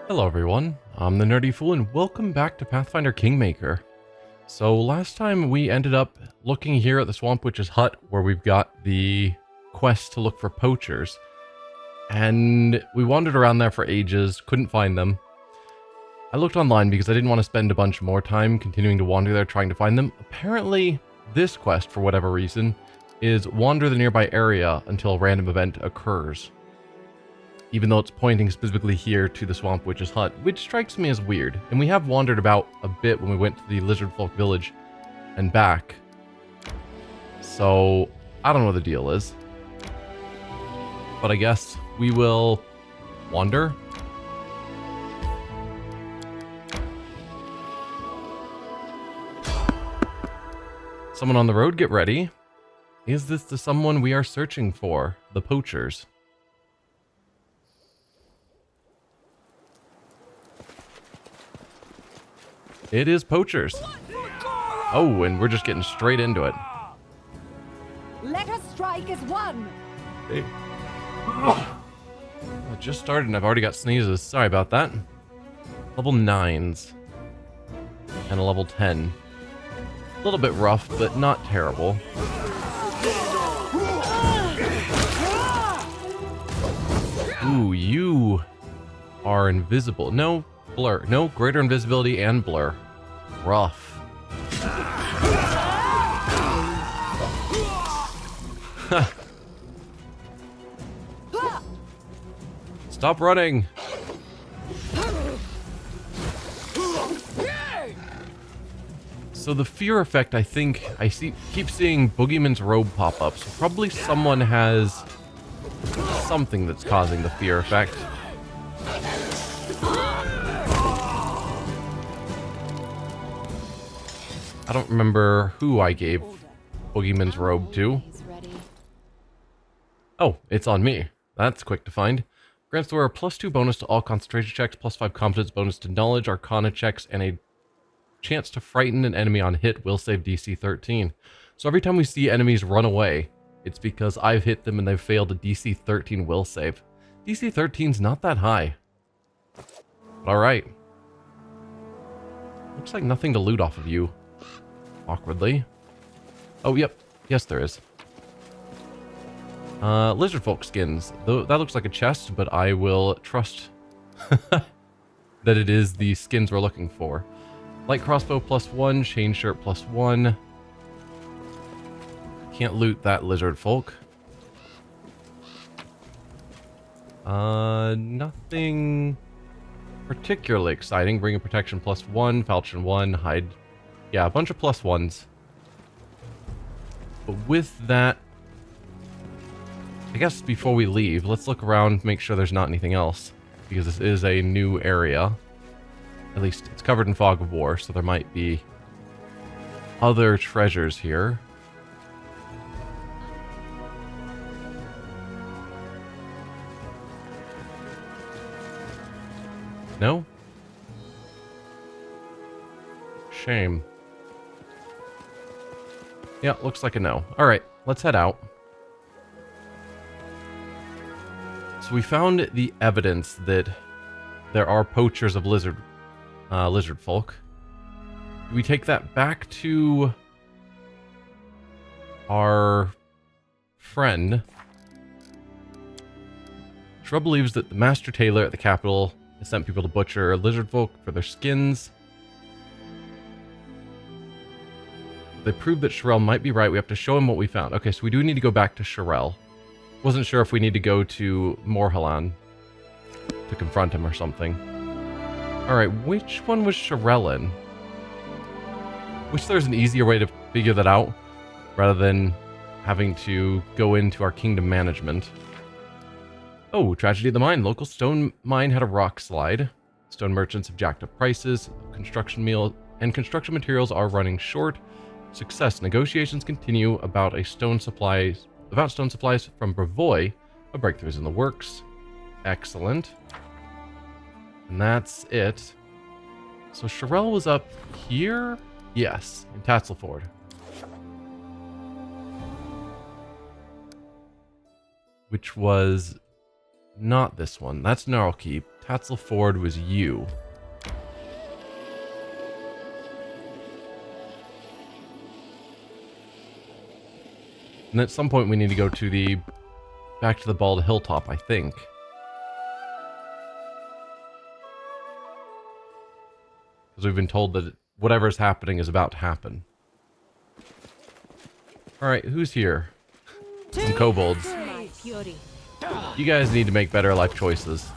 Hello everyone, I'm the Nerdy Fool and welcome back to Pathfinder Kingmaker. So last time we ended up looking here at the Swamp Witch's hut where we've got the quest to look for poachers. And we wandered around there for ages, couldn't find them. I looked online because I didn't want to spend a bunch more time continuing to wander there trying to find them. Apparently this quest, for whatever reason, is wander the nearby area until a random event occurs. Even though it's pointing specifically here to the Swamp Witch's hut, which strikes me as weird. And we have wandered about a bit when we went to the Lizardfolk village and back. So, I don't know what the deal is. But I guess we will wander. Someone on the road, get ready. Is this the someone we are searching for? The Poachers. It is Poachers. Oh, and we're just getting straight into it. Let us strike as one. Hey. I just started and I've already got sneezes. Sorry about that. Level 9s. And a level 10. A little bit rough, but not terrible. Ooh, you are invisible. No, blur. No, greater invisibility and blur. Rough. Stop running. So the fear effect, I think, keep seeing Boogeyman's robe pop up. So probably someone has something that's causing the fear effect. I don't remember who I gave Boogeyman's robe to. Oh, it's on me. That's quick to find. Grants the wearer +2 bonus to all concentration checks, +5 competence bonus to knowledge, arcana checks, and a chance to frighten an enemy on hit will save DC 13. So every time we see enemies run away, it's because I've hit them and they've failed a DC 13 will save. DC 13's not that high. Alright. Looks like nothing to loot off of you. Awkwardly. Oh, yep. Yes, there is. Lizardfolk skins. That looks like a chest, but I will trust that it is the skins we're looking for. Light crossbow +1, chain shirt +1. Can't loot that Lizardfolk. Nothing particularly exciting. Bring a protection +1, falchion 1, hide. Yeah, a bunch of +1s. But with that, I guess before we leave, let's look around, make sure there's not anything else. Because this is a new area. At least it's covered in fog of war, so there might be other treasures here. No? Shame. Yeah, looks like a no. Alright, let's head out. So we found the evidence that there are poachers of Lizardfolk. Do we take that back to our friend? Shrub believes that the master tailor at the capital has sent people to butcher Lizardfolk for their skins. They prove that Sherelle might be right. We have to show him what we found. Okay, so we do need to go back to Sherelle. Wasn't sure if we need to go to Morhalan to confront him or something. Alright, which one was Sherelle in? Wish there's an easier way to figure that out, rather than having to go into our kingdom management. Oh, tragedy of the mine. Local stone mine had a rock slide. Stone merchants have jacked up prices. Construction materials are running short. Success. Negotiations continue about stone supplies from Brevoy. A breakthrough is in the works. Excellent. And that's it. So Sherelle was up here? Yes, in Tatzelford. Which was not this one. That's Gnarlkeep. Tatzel Ford was you. And at some point we need to go to the... back to the Bald Hilltop, I think. Because we've been told that whatever's happening is about to happen. Alright, who's here? Some kobolds. You guys need to make better life choices.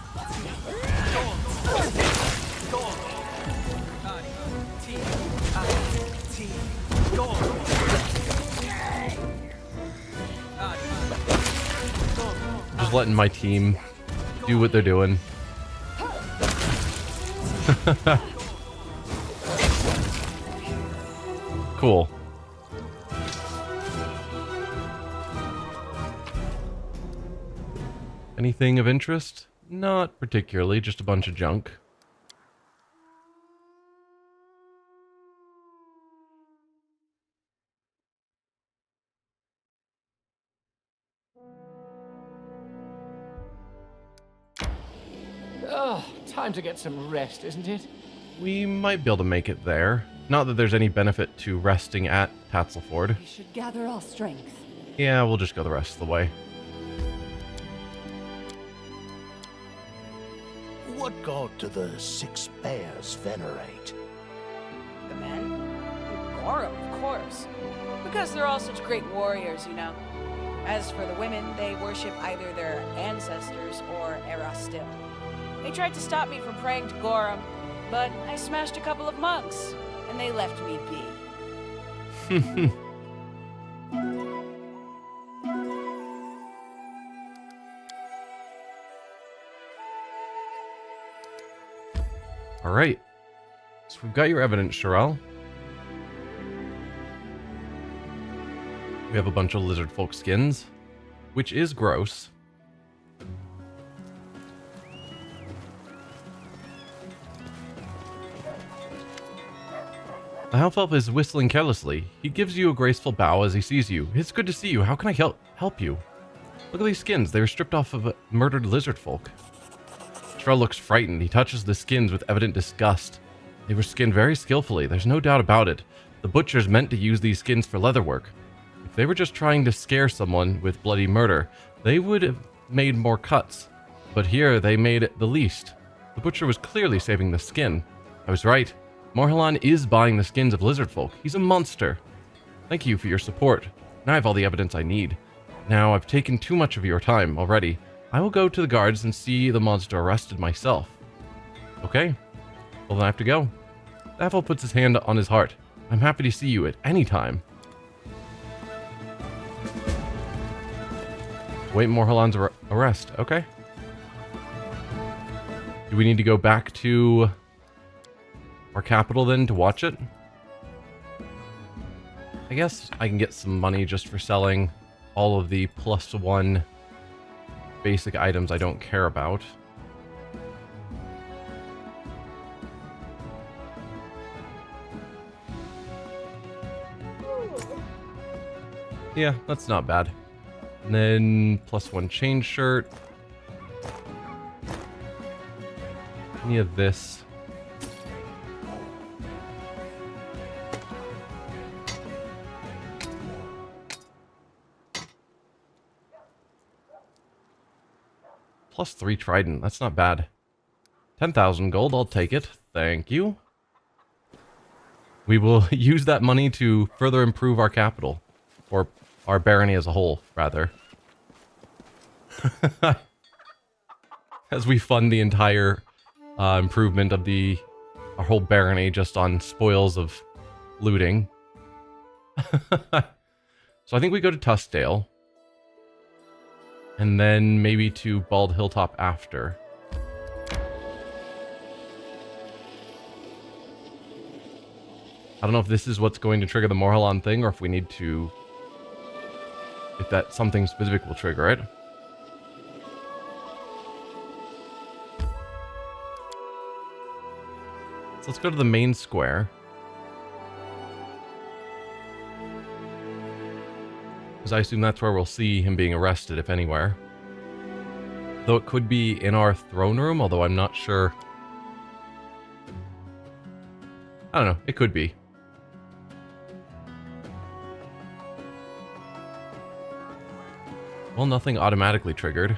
Just letting my team do what they're doing. Cool. Anything of interest? Not particularly, just a bunch of junk. Oh, time to get some rest, isn't it? We might be able to make it there. Not that there's any benefit to resting at Tatzelford. We should gather our strength. Yeah, we'll just go the rest of the way. What god do the six bears venerate? The men? Gorum, of course. Because they're all such great warriors, you know. As for the women, they worship either their ancestors or Erastil. They tried to stop me from praying to Gorum, but I smashed a couple of monks, and they left me be. Alright. So we've got your evidence, Sherelle. We have a bunch of Lizardfolk skins, which is gross. The half-elf is whistling carelessly. He gives you a graceful bow as he sees you. It's good to see you. How can I help you? Look at these skins. They were stripped off of murdered Lizardfolk. Shrell looks frightened. He touches the skins with evident disgust. They were skinned very skillfully. There's no doubt about it. The butchers meant to use these skins for leatherwork. If they were just trying to scare someone with bloody murder, they would have made more cuts. But here, they made the least. The butcher was clearly saving the skin. I was right. Morhalan is buying the skins of Lizardfolk. He's a monster. Thank you for your support. Now I have all the evidence I need. Now, I've taken too much of your time already. I will go to the guards and see the monster arrested myself. Okay. Well, then I have to go. The half-elf puts his hand on his heart. I'm happy to see you at any time. Wait Morhalan's arrest. Okay. Do we need to go back to our capital then to watch it? I guess I can get some money just for selling all of the +1 basic items I don't care about. Yeah, that's not bad. And then +1 chain shirt. Any of this. +3 trident. That's not bad. 10,000 gold. I'll take it. Thank you. We will use that money to further improve our capital. Or our barony as a whole, rather. As we fund the entire improvement of our whole barony just on spoils of looting. So I think we go to Tuskdale. And then maybe to Bald Hilltop after. I don't know if this is what's going to trigger the Morhalan thing, or if we need to... if that something specific will trigger it. So let's go to the main square. Because I assume that's where we'll see him being arrested, if anywhere. Though it could be in our throne room, although I'm not sure. I don't know. It could be. Well, nothing automatically triggered.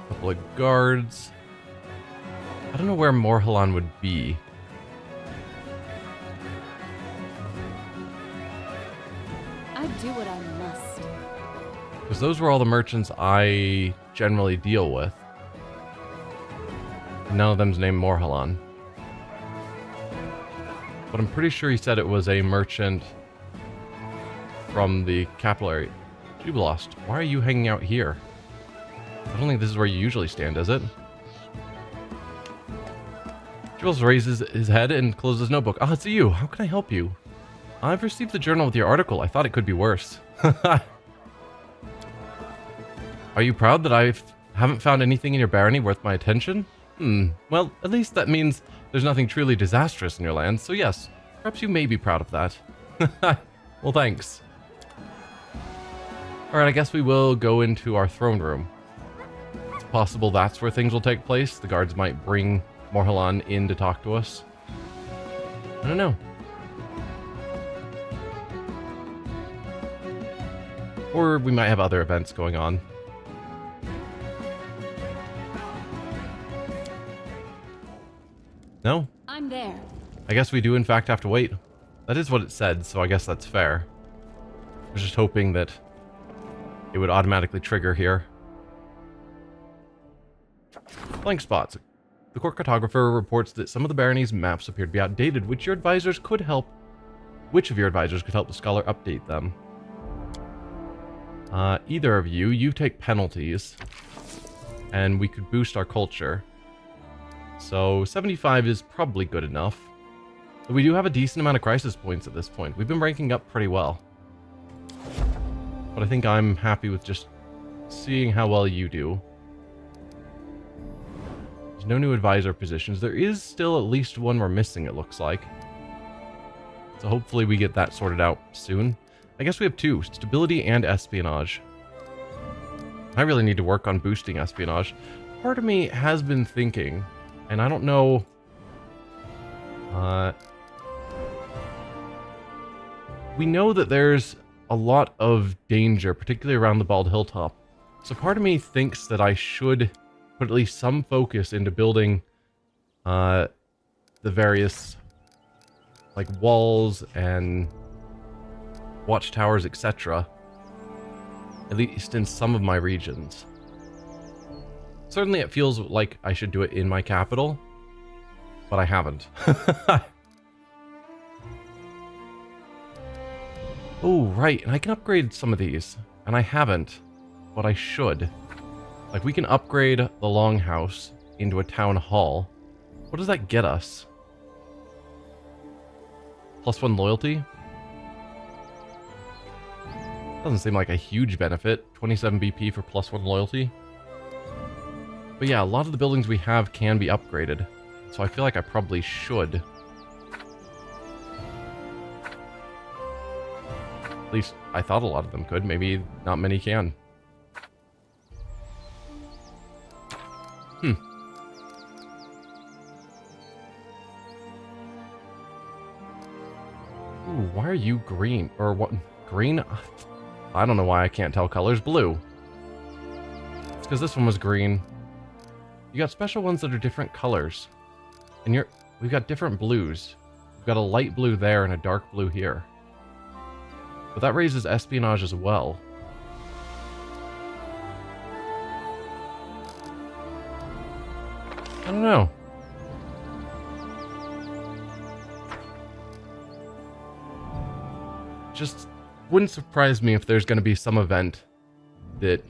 Couple of guards. I don't know where Morhalan would be. I do what I must. Because those were all the merchants I generally deal with. None of them's named Morhalan. But I'm pretty sure he said it was a merchant from the capital area. Jubilost, why are you hanging out here? I don't think this is where you usually stand, is it? Jules raises his head and closes his notebook. Ah, it's you. How can I help you? I've received the journal with your article. I thought it could be worse. Are you proud that I haven't found anything in your barony worth my attention? Well, at least that means there's nothing truly disastrous in your land, so yes, perhaps you may be proud of that. Well, thanks. Alright, I guess we will go into our throne room. It's possible that's where things will take place. The guards might bring Morhalan in to talk to us. I don't know. Or we might have other events going on. No? I'm there. I guess we do in fact have to wait. That is what it said, so I guess that's fair. I was just hoping that it would automatically trigger here. Blank spots. The court cartographer reports that some of the barony's maps appear to be outdated, which of your advisors could help the scholar update them. Either of you take penalties, and we could boost our culture. So 75 is probably good enough. But we do have a decent amount of crisis points at this point. We've been ranking up pretty well. But I think I'm happy with just seeing how well you do. There's no new advisor positions. There is still at least one we're missing, it looks like. So hopefully we get that sorted out soon. I guess we have two, stability and espionage. I really need to work on boosting espionage. Part of me has been thinking, and I don't know... we know that there's a lot of danger, particularly around the Bald Hilltop. So part of me thinks that I should put at least some focus into building the various like walls and watchtowers, etc. At least in some of my regions. Certainly it feels like I should do it in my capital, but I haven't. Oh, right, and I can upgrade some of these, and I haven't, but I should. Like, we can upgrade the Longhouse into a town hall. What does that get us? +1 loyalty? Doesn't seem like a huge benefit. 27 BP for +1 loyalty. But yeah, a lot of the buildings we have can be upgraded, so I feel like I probably should. At least I thought a lot of them could. Maybe not many can. Ooh, why are you green? Or what? Green? I don't know why I can't tell colors. Blue. It's because this one was green. You got special ones that are different colors. And we've got different blues. We've got a light blue there and a dark blue here. But that raises espionage as well. I don't know. Just wouldn't surprise me if there's going to be some event that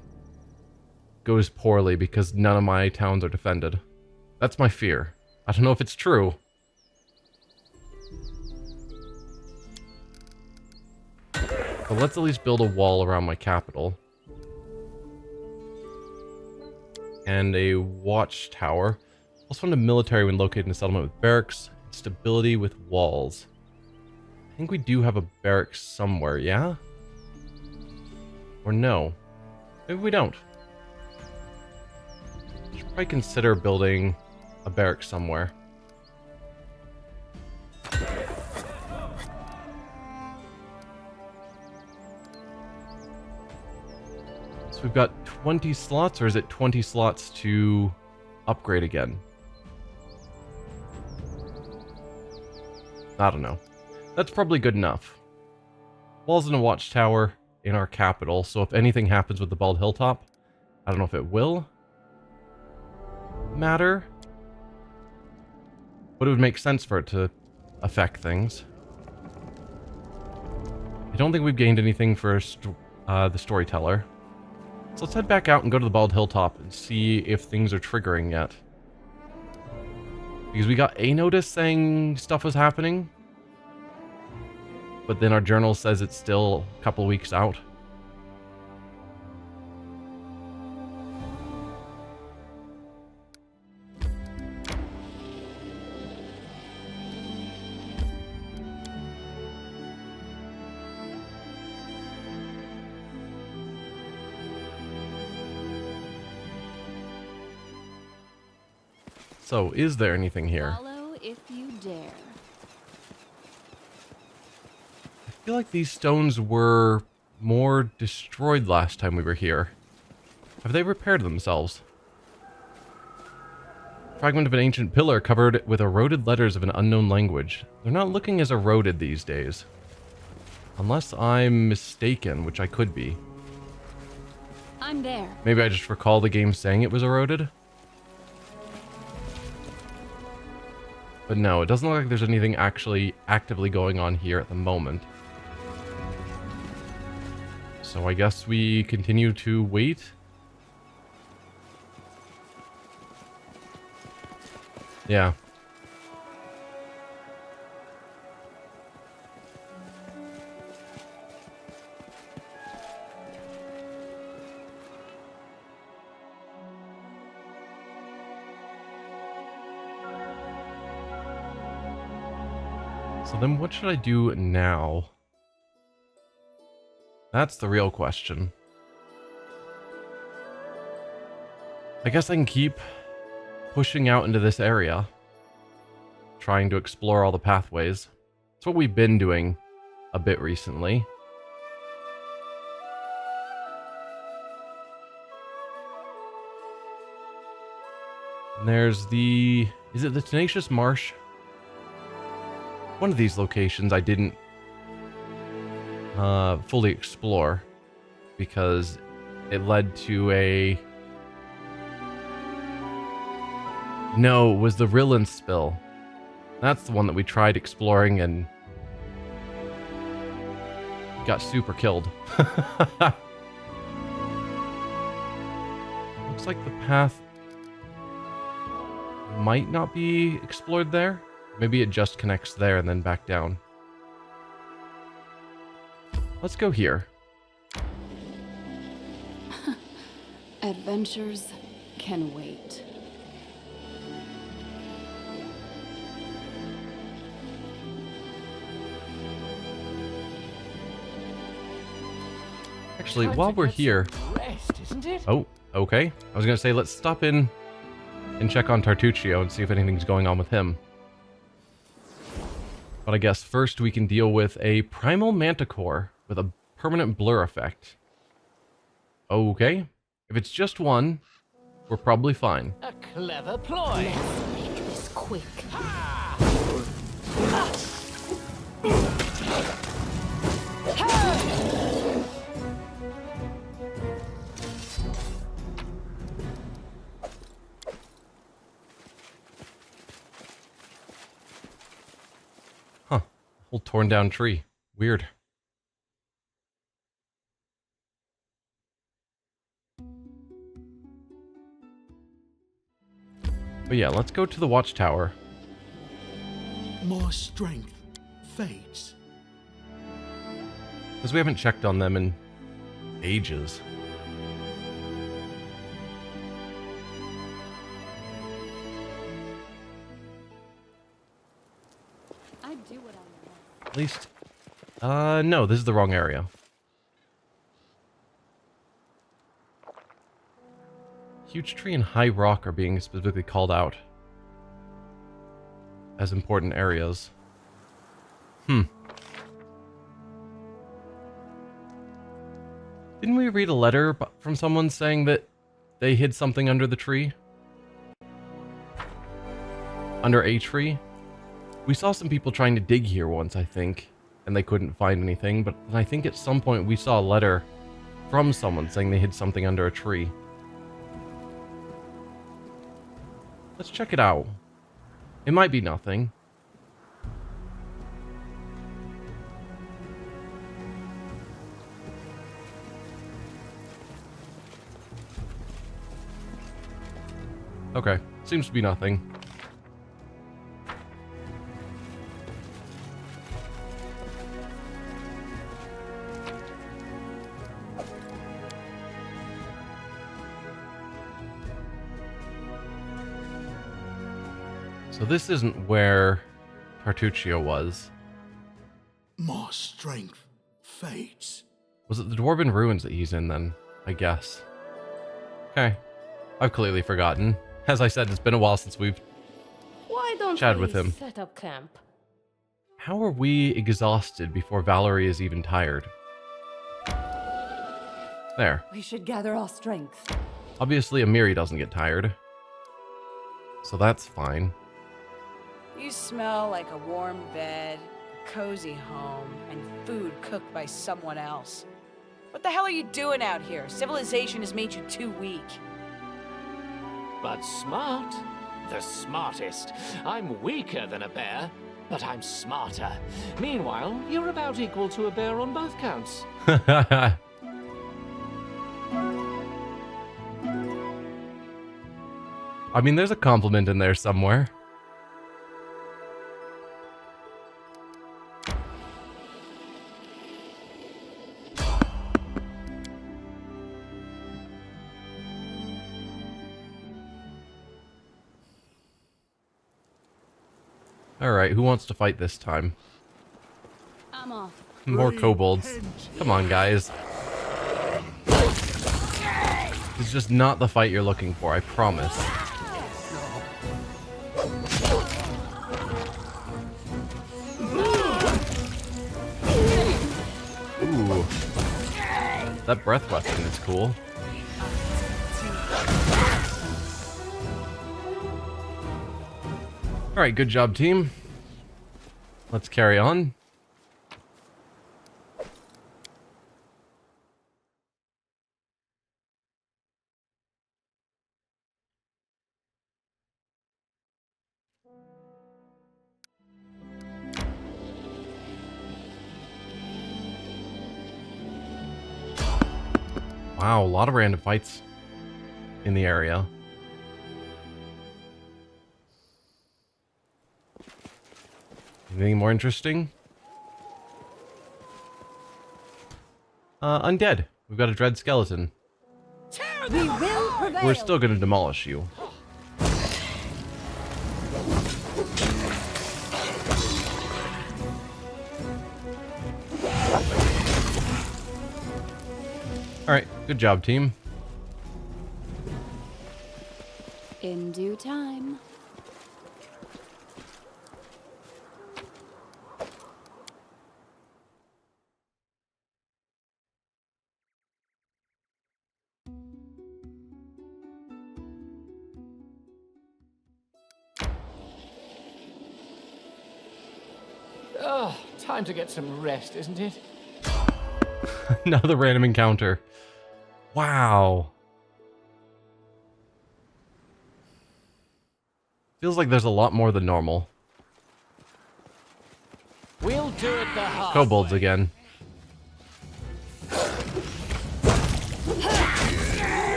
goes poorly because none of my towns are defended. That's my fear. I don't know if it's true. But let's at least build a wall around my capital. And a watchtower. +1 to military when located in a settlement with barracks. Stability with walls. I think we do have a barracks somewhere, yeah? Or no? Maybe we don't. Should probably consider building a barracks somewhere. So we've got 20 slots, or is it 20 slots to upgrade again? I don't know. That's probably good enough. Walls and a watchtower in our capital, so if anything happens with the Bald Hilltop, I don't know if it will matter, but it would make sense for it to affect things. I don't think we've gained anything for the storyteller. So let's head back out and go to the Bald Hilltop and see if things are triggering yet. Because we got a notice saying stuff was happening, but then our journal says it's still a couple weeks out. So, is there anything here? Follow if you dare. I feel like these stones were more destroyed last time we were here. Have they repaired themselves? Fragment of an ancient pillar covered with eroded letters of an unknown language. They're not looking as eroded these days. Unless I'm mistaken, which I could be. I'm there. Maybe I just recall the game saying it was eroded? But no, it doesn't look like there's anything actually actively going on here at the moment. So I guess we continue to wait. Yeah. So then what should I do now? That's the real question. I guess I can keep pushing out into this area, trying to explore all the pathways. That's what we've been doing a bit recently. And there's the... is it the Tenacious Marsh? One of these locations I didn't fully explore because it led to a... No, it was the Rillan spill. That's the one that we tried exploring and got super killed. Looks like the path might not be explored there. Maybe it just connects there and then back down. Let's go here. Adventures can wait. Actually, Time while to we're get here... some rest, isn't it? Oh, okay. I was going to say, let's stop in and check on Tartuccio and see if anything's going on with him. But I guess first we can deal with a Primal Manticore with a permanent blur effect. Okay. If it's just one, we're probably fine. A clever ploy. Let's make this quick. Huh. Whole torn down tree. Weird. But yeah, let's go to the watchtower. More strength fades. Because we haven't checked on them in ages. I do what I want. At least No, this is the wrong area. Huge tree and high rock are being specifically called out as important areas. Didn't we read a letter from someone saying that they hid something under the tree? Under a tree? We saw some people trying to dig here once, I think, and they couldn't find anything, but I think at some point we saw a letter from someone saying they hid something under a tree. Let's check it out. It might be nothing. Okay, seems to be nothing. So this isn't where Tartuccio was. My strength fades. Was it the Dwarven Ruins that he's in then? I guess. Okay. I've clearly forgotten. As I said, it's been a while since we've Why don't chatted we with him. set up camp? How are we exhausted before Valerie is even tired? There. We should gather our strength. Obviously, Amiri doesn't get tired. So that's fine. You smell like a warm bed, a cozy home, and food cooked by someone else. What the hell are you doing out here? Civilization has made you too weak. But smart. The smartest. I'm weaker than a bear, but I'm smarter. Meanwhile, you're about equal to a bear on both counts. I mean, there's a compliment in there somewhere. Alright, who wants to fight this time? I'm off. More kobolds. Come on, guys. It's just not the fight you're looking for, I promise. Ooh. That breath weapon is cool. Alright, good job, team. Let's carry on. Wow, a lot of random fights in the area. Anything more interesting? Undead. We've got a dread skeleton. We will prevail. We're still gonna demolish you. Alright, good job, team. In due time. Oh, time to get some rest, isn't it? Another random encounter. Wow. Feels like there's a lot more than normal. We'll do it the hard Kobolds way. again.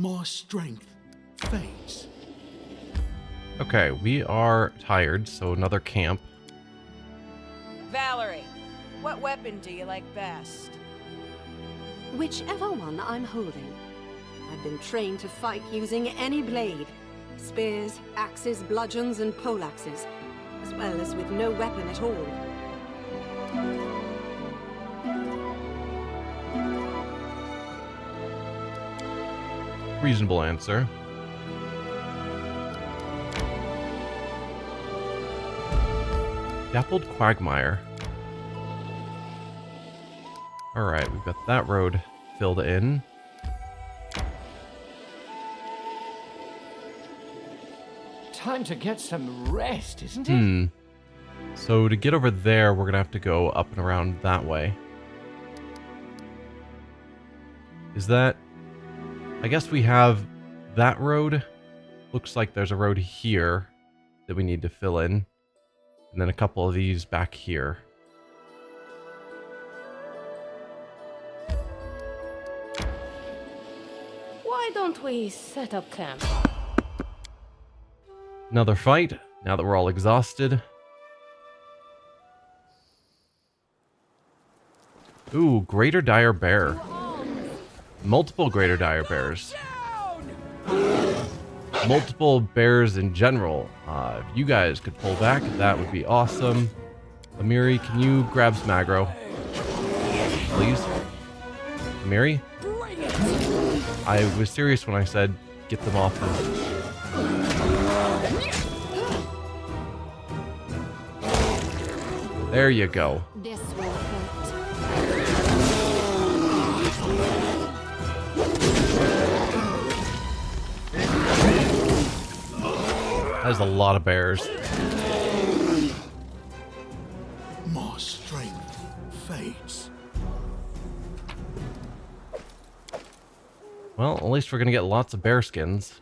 My strength fades. Okay, we are tired, so another camp. Valerie, what weapon do you like best? Whichever one I'm holding. I've been trained to fight using any blade. Spears, axes, bludgeons, and poleaxes, as well as with no weapon at all. Reasonable answer. Dappled Quagmire. Alright, we've got that road filled in. Time to get some rest, isn't it? So to get over there, we're gonna have to go up and around that way. Is that... I guess we have that road. Looks like there's a road here that we need to fill in. And then a couple of these back here. Why don't we set up camp? Another fight, now that we're all exhausted. Ooh, Greater Dire Bear. Multiple Greater Dire Bears. Multiple bears in general. If you guys could pull back, that would be awesome. Amiri, can you grab some aggro? Please? Amiri? I was serious when I said get them off of... There you go. This will hurt. That is a lot of bears. My strength fades. Well, at least we're gonna get lots of bear skins.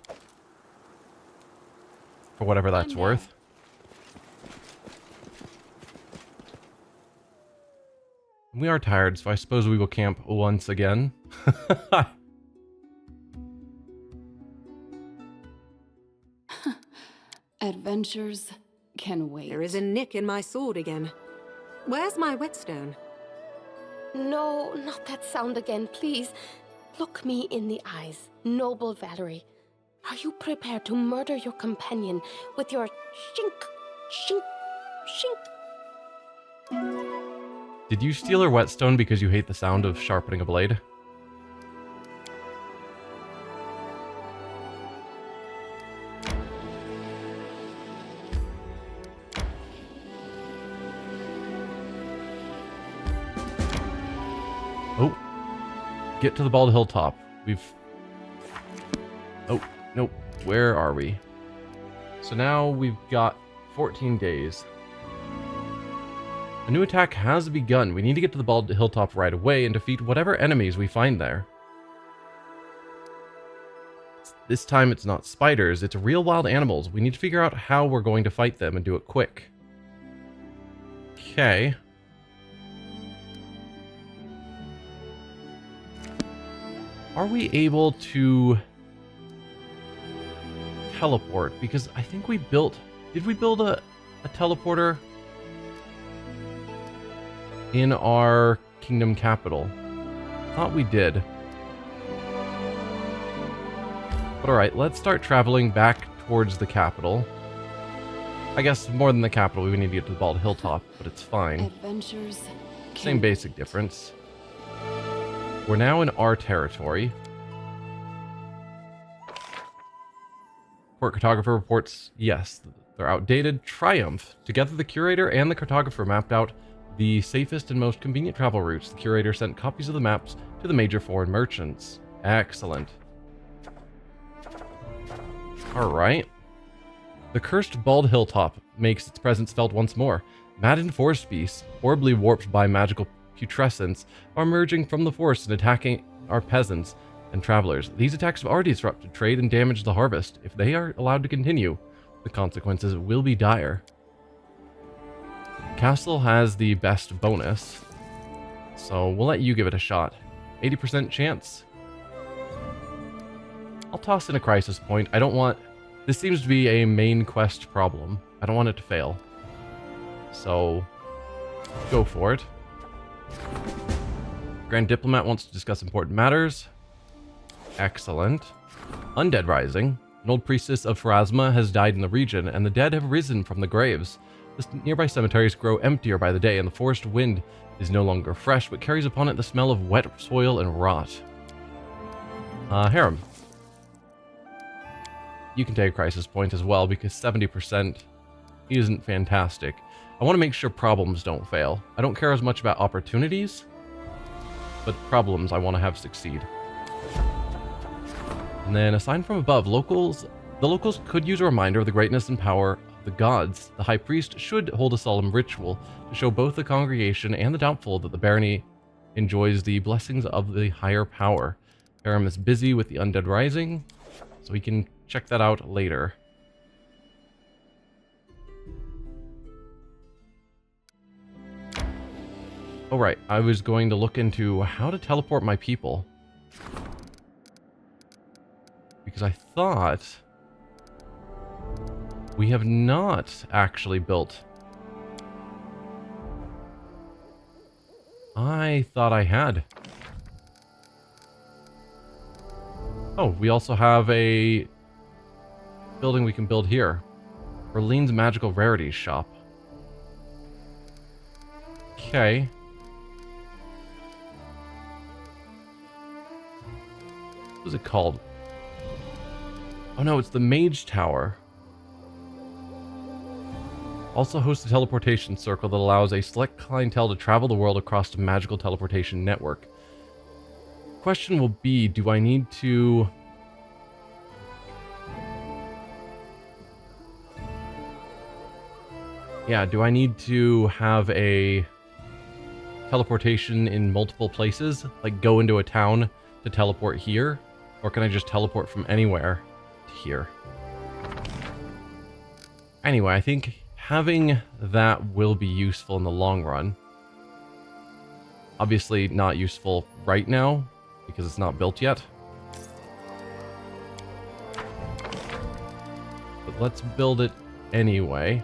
For whatever that's worth. We are tired, so I suppose we will camp once again. Adventures can wait. There is a nick in my sword again. Where's my whetstone? No, not that sound again, please. Look me in the eyes, noble Valerie. Are you prepared to murder your companion with your shink, shink, shink? Did you steal her whetstone because you hate the sound of sharpening a blade? Oh. Get to the Bald Hilltop. We've... Oh, nope. Where are we? So now we've got 14 days. A new attack has begun. We need to get to the Bald Hilltop right away and defeat whatever enemies we find there. This time it's not spiders, it's real wild animals. We need to figure out how we're going to fight them and do it quick. Okay. Are we able to teleport? Because I think we built... Did we build a teleporter in our kingdom capital? Thought we did. But alright, let's start traveling back towards the capital. I guess more than the capital, we need to get to the Bald Hilltop, but it's fine. Adventures. Same basic difference. We're now in our territory. Court cartographer reports, yes, they're outdated. Triumph. Together, the curator and the cartographer mapped out the safest and most convenient travel routes. The curator sent copies of the maps to the major foreign merchants. Excellent. Alright. The cursed Bald Hilltop makes its presence felt once more. Maddened forest beasts, horribly warped by magical putrescence, are emerging from the forest and attacking our peasants and travelers. These attacks have already disrupted trade and damaged the harvest. If they are allowed to continue, the consequences will be dire. Castle has the best bonus, so we'll let you give it a shot. 80% chance. I'll toss in a crisis point. I don't want... This seems to be a main quest problem. I don't want it to fail. So, go for it. Grand Diplomat wants to discuss important matters. Excellent. Undead Rising. An old priestess of Pharasma has died in the region, and the dead have risen from the graves. The nearby cemeteries grow emptier by the day, and the forest wind is no longer fresh, but carries upon it the smell of wet soil and rot. Harem. You can take a crisis point as well, because 70% isn't fantastic. I want to make sure problems don't fail. I don't care as much about opportunities, but problems I want to have succeed. And then, a sign from above. The locals could use a reminder of the greatness and power of the gods. The high priest should hold a solemn ritual to show both the congregation and the doubtful that the barony enjoys the blessings of the higher power. Harem is busy with the Undead Rising, so we can check that out later. Oh right, I was going to look into how to teleport my people. Because I thought we have not actually built. I thought I had. Oh, we also have a building we can build here. Berlin's Magical Rarities Shop. Okay. What is it called? Oh no, it's the Mage Tower. Also hosts a teleportation circle that allows a select clientele to travel the world across a magical teleportation network. Question will be, do I need to... Yeah, do I need to have a teleportation in multiple places? Like go into a town to teleport here? Or can I just teleport from anywhere to here? Anyway, I think having that will be useful in the long run. Obviously not useful right now, because it's not built yet. But let's build it anyway.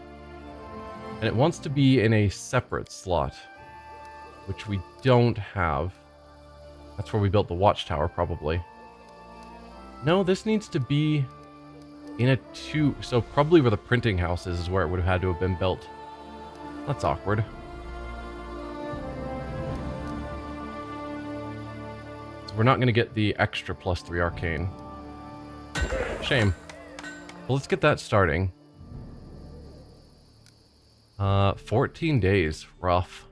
And it wants to be in a separate slot, which we don't have. That's where we built the watchtower, probably. No, this needs to be in a two... So probably where the printing house is where it would have had to have been built. That's awkward. So we're not going to get the extra +3 arcane. Shame. Well, let's get that starting. 14 days. Rough.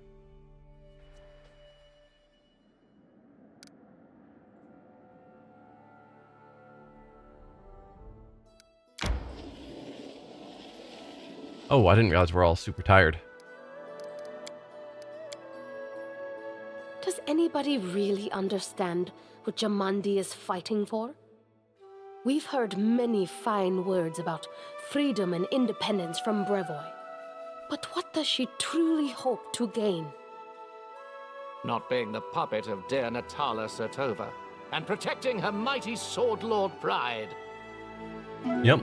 Oh, I didn't realize we're all super tired. Does anybody really understand what Jamandi is fighting for? We've heard many fine words about freedom and independence from Brevoy. But what does she truly hope to gain? Not being the puppet of dear Natala Sertova, and protecting her mighty Sword Lord pride. Yep.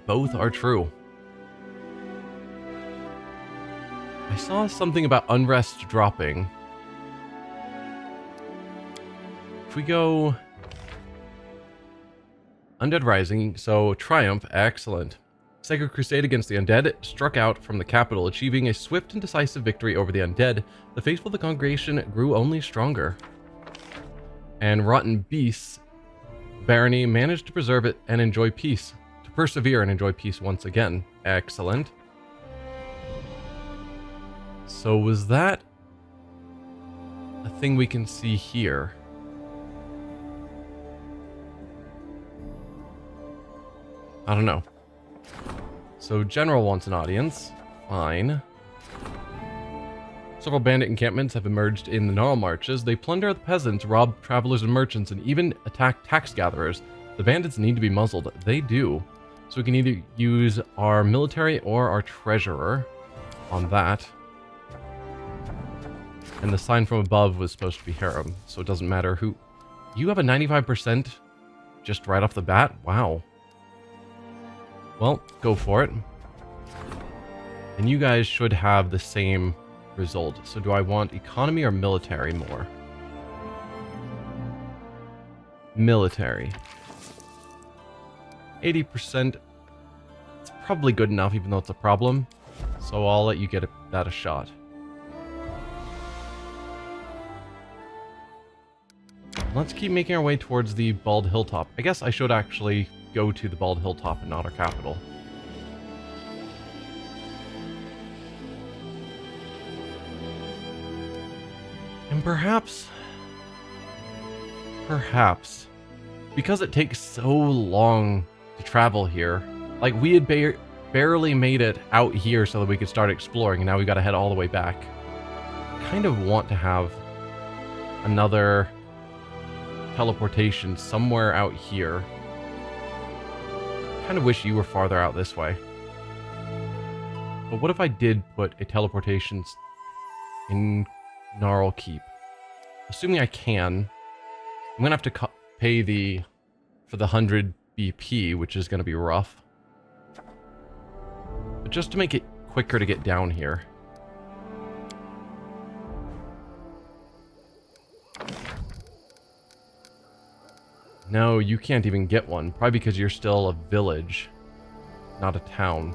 Both are true. I saw something about unrest dropping. If we go... Undead Rising, so Triumph, excellent. Sacred Crusade against the Undead struck out from the capital, achieving a swift and decisive victory over the Undead. The faithful of the congregation grew only stronger. And Rotten Beasts, Barony managed to preserve it and enjoy peace. Persevere and enjoy peace once again. Excellent. So was that a thing we can see here? I don't know. So General wants an audience. Fine. Several bandit encampments have emerged in the Gnarl Marches. They plunder the peasants, rob travelers and merchants, and even attack tax gatherers. The bandits need to be muzzled. They do. So we can either use our military or our treasurer on that. And the sign from above was supposed to be harem, so it doesn't matter who You have a 95% just right off the bat? Wow. Well, go for it. And you guys should have the same result. So do I want economy or military more? Military. 80%. It's probably good enough, even though it's a problem. So I'll let you get that a shot. Let's keep making our way towards the Bald Hilltop. I guess I should actually go to the Bald Hilltop and not our capital. And perhaps, because it takes so long to travel here, like we had barely made it out here so that we could start exploring, and now we got to head all the way back. I kind of want to have another teleportation somewhere out here. Kind of wish you were farther out this way. But what if I did put a teleportation in Gnarl Keep? Assuming I can, I'm gonna have to pay for the 100 BP, which is gonna be rough. But just to make it quicker to get down here. No, you can't even get one. Probably because you're still a village, not a town.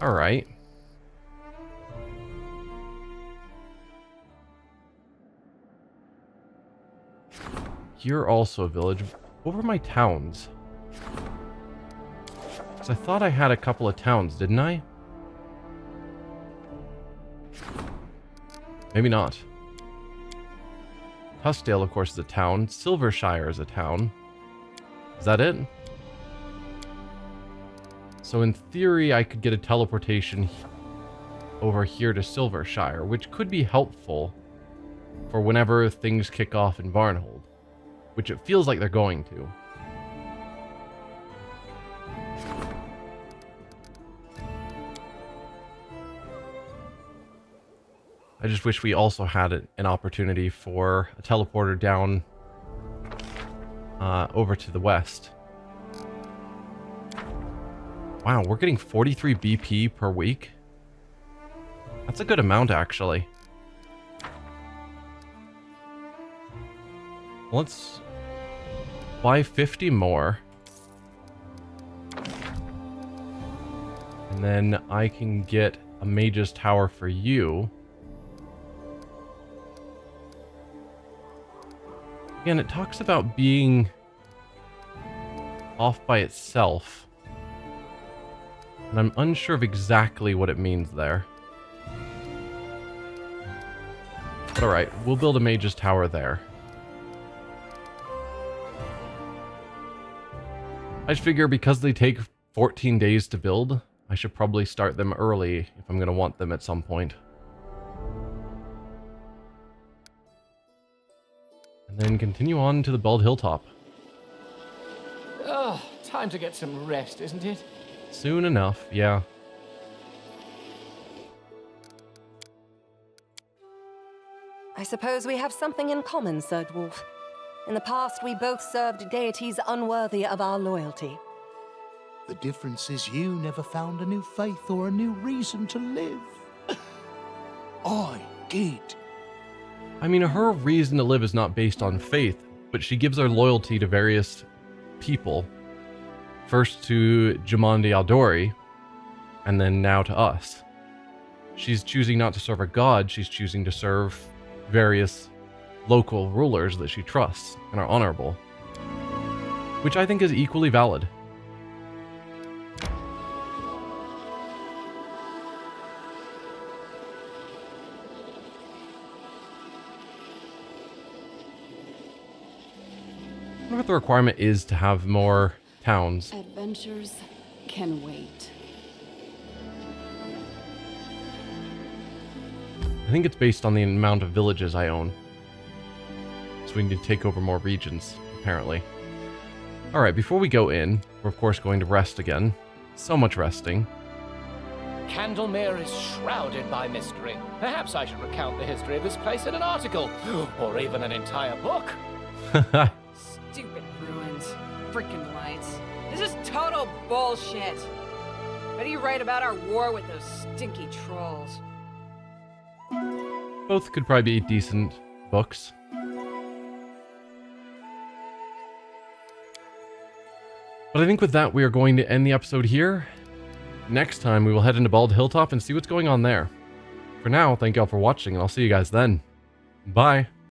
Alright. You're also a village. What were my towns? Because I thought I had a couple of towns, didn't I? Maybe not. Tuskdale, of course, is a town. Silvershire is a town. Is that it? So in theory, I could get a teleportation over here to Silvershire, which could be helpful for whenever things kick off in Varnhold, which it feels like they're going to. I just wish we also had an opportunity for a teleporter down over to the west. Wow, we're getting 43 BP per week. That's a good amount, actually. Let's buy 50 more. And then I can get a Mage's Tower for you. Again, it talks about being off by itself. And I'm unsure of exactly what it means there. But alright, we'll build a Mage's Tower there. I just figure because they take 14 days to build, I should probably start them early if I'm going to want them at some point. And then continue on to the Bald Hilltop. Oh, time to get some rest, isn't it? Soon enough, yeah. I suppose we have something in common, Sir Dwarf. In the past, we both served deities unworthy of our loyalty. The difference is you never found a new faith or a new reason to live. I did. I mean, her reason to live is not based on faith, but she gives her loyalty to various people. First to Jamandi Aldori, and then now to us. She's choosing not to serve a god, she's choosing to serve various local rulers that she trusts and are honorable. Which I think is equally valid. I wonder if the requirement is to have more towns. Adventures can wait. I think it's based on the amount of villages I own. So we need to take over more regions, apparently. Alright, before we go in, we're of course going to rest again. So much resting. Candlemere is shrouded by mystery. Perhaps I should recount the history of this place in an article, or even an entire book. Stupid ruins. Freaking lights. This is total bullshit. What do you write about our war with those stinky trolls? Both could probably be decent books. But I think with that, we are going to end the episode here. Next time, we will head into Bald Hilltop and see what's going on there. For now, thank you all for watching, and I'll see you guys then. Bye.